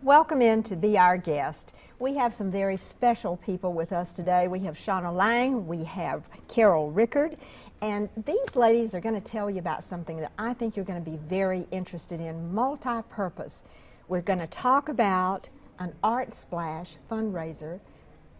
Welcome in to be our guest. We have some very special people with us today. We have Chonna Lang, we have Carol Rickard, and these ladies are going to tell you about something that I think you're going to be very interested in, multi-purpose. We're going to talk about an ArtSplash fundraiser,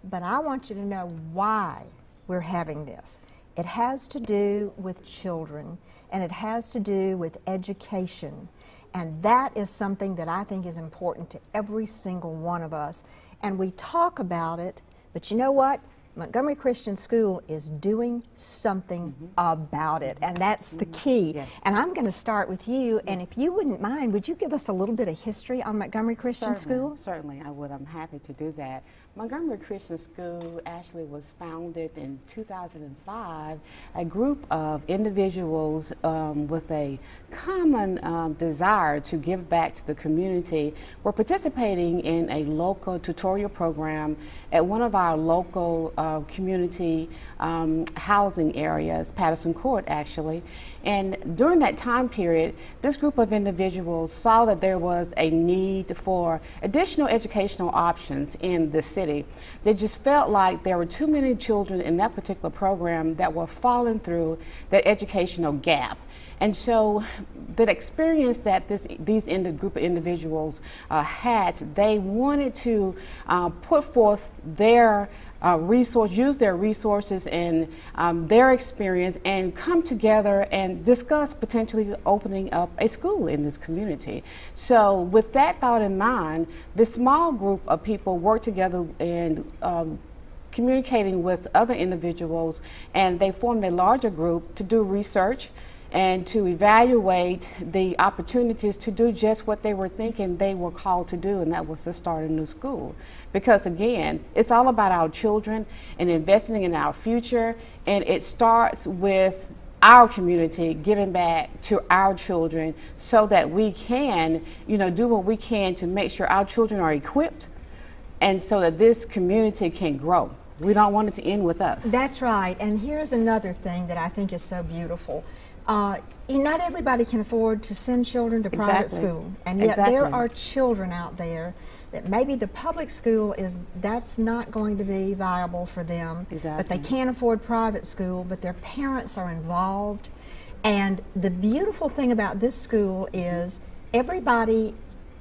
but I want you to know why we're having this. It has to do with children, and it has to do with education. And that is something that I think is important to every single one of us. And we talk about it, but you know what? Montgomery Christian School is doing something about it, and that's the key. Yes. And I'm going to start with you, and if you wouldn't mind, would you give us a little bit of history on Montgomery Christian School? Certainly, I would. I'm happy to do that. Montgomery Christian School actually was founded in 2005. A group of individuals with a common desire to give back to the community were participating in a local tutorial program at one of our local community housing areas, Patterson Court actually. And during that time period, this group of individuals saw that there was a need for additional educational options in the city. They just felt like there were too many children in that particular program that were falling through that educational gap. And so the experience that these group of individuals had, they wanted to put forth their use their resources and their experience and come together and discuss potentially opening up a school in this community. So with that thought in mind, this small group of people worked together and communicating with other individuals, and they formed a larger group to do research and to evaluate the opportunities to do just what they were thinking they were called to do, and that was to start a new school. Because again, it's all about our children and investing in our future, and it starts with our community giving back to our children so that we can, do what we can to make sure our children are equipped and so that this community can grow. We don't want it to end with us. That's right, and here's another thing that I think is so beautiful. Not everybody can afford to send children to private school, and yet there are children out there that maybe the public school that's not going to be viable for them, but they can't afford private school, but their parents are involved. And the beautiful thing about this school is everybody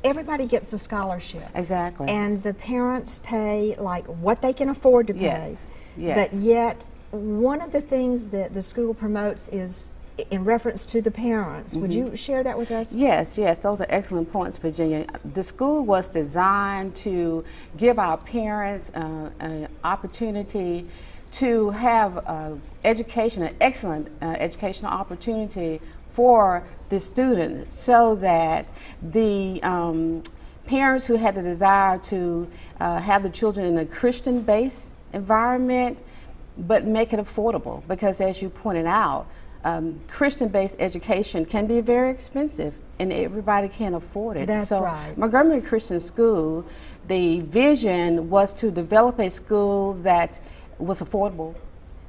gets a scholarship. Exactly. And the parents pay like what they can afford to pay. Yes. But yet one of the things that the school promotes is in reference to the parents. Would you share that with us? Yes, those are excellent points, Virginia. The school was designed to give our parents an opportunity to have education, an excellent educational opportunity for the students, so that the parents who had the desire to have the children in a Christian-based environment, but make it affordable, because as you pointed out, Christian-based education can be very expensive, and everybody can't afford it. That's right. Montgomery Christian School, the vision was to develop a school that was affordable,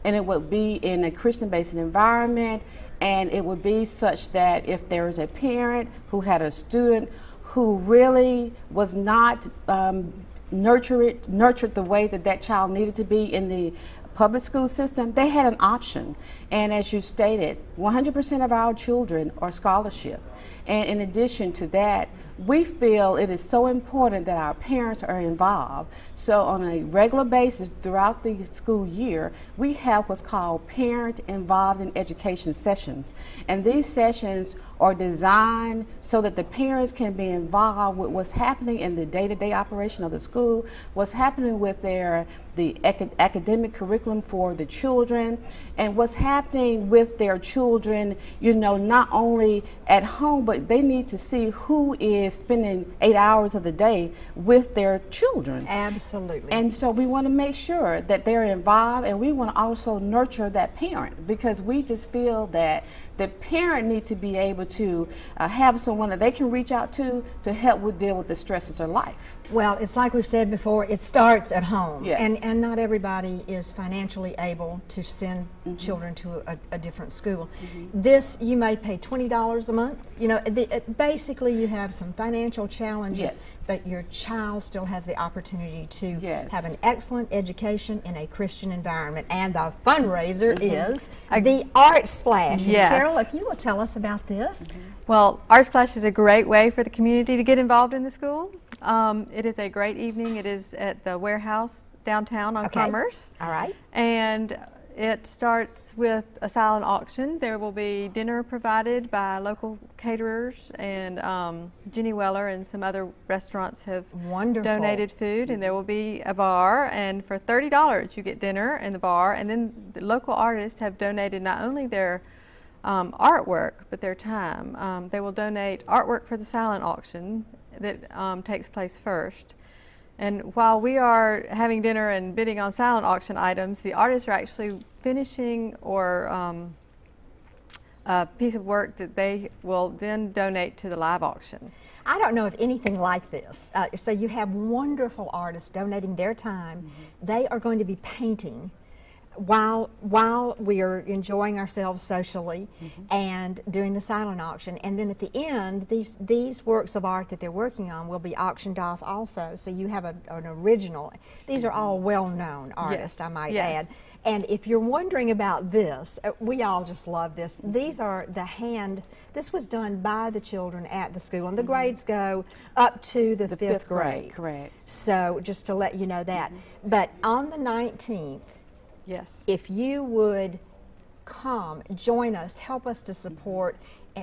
and it would be in a Christian-based environment, and it would be such that if there was a parent who had a student who really was not nurtured the way that child needed to be in the public school system, they had an option. And as you stated, 100% of our children are scholarship. And in addition to that, we feel it is so important that our parents are involved. So on a regular basis throughout the school year, we have what's called Parent Involved in Education sessions. And these sessions are designed so that the parents can be involved with what's happening in the day-to-day operation of the school, what's happening with the academic curriculum for the children, and what's happening with their children, not only at home, but they need to see who is spending 8 hours of the day with their children. Absolutely. And so we want to make sure that they're involved, and we want to also nurture that parent, because we just feel that the parent need to be able to have someone that they can reach out to help deal with the stresses of life. Well, it's like we've said before, it starts at home. Yes. And not everybody is financially able to send children to a different school. This, you may pay $20 a month. You know, basically you have some financial challenges, Yes. but your child still has the opportunity to Yes. have an excellent education in a Christian environment. And the fundraiser is the ArtSplash. And Yes. Carol, if you will tell us about this. Well, ArtSplash is a great way for the community to get involved in the school. It is a great evening. It is at the warehouse downtown on Commerce. All right. And it starts with a silent auction. There will be dinner provided by local caterers, and Jenny Weller and some other restaurants have donated food, and there will be a bar, and for $30 you get dinner in the bar, and then the local artists have donated not only their artwork but their time. They will donate artwork for the silent auction that takes place first. And while we are having dinner and bidding on silent auction items, the artists are actually finishing or a piece of work that they will then donate to the live auction. I don't know of anything like this. So you have wonderful artists donating their time. They are going to be painting while we are enjoying ourselves socially and doing the silent auction. And then at the end, these works of art that they're working on will be auctioned off also. So you have an original. These are all well-known artists, I might add. And if you're wondering about this, we all just love this. These are this was done by the children at the school, and the grades go up to the fifth grade. Correct. So just to let you know that. But on the 19th, Yes. if you would come, join us, help us to support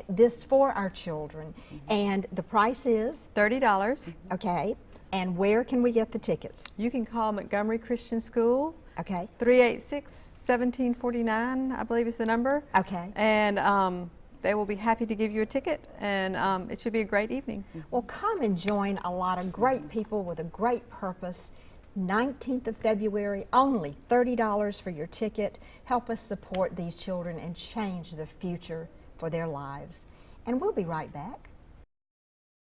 this for our children. And the price is? $30. Okay. And where can we get the tickets? You can call Montgomery Christian School. Okay. 386-1749, I believe is the number. Okay. And they will be happy to give you a ticket, and it should be a great evening. Well, come and join a lot of great people with a great purpose. 19th of February, only $30 for your ticket. Help us support these children and change the future for their lives. And we'll be right back.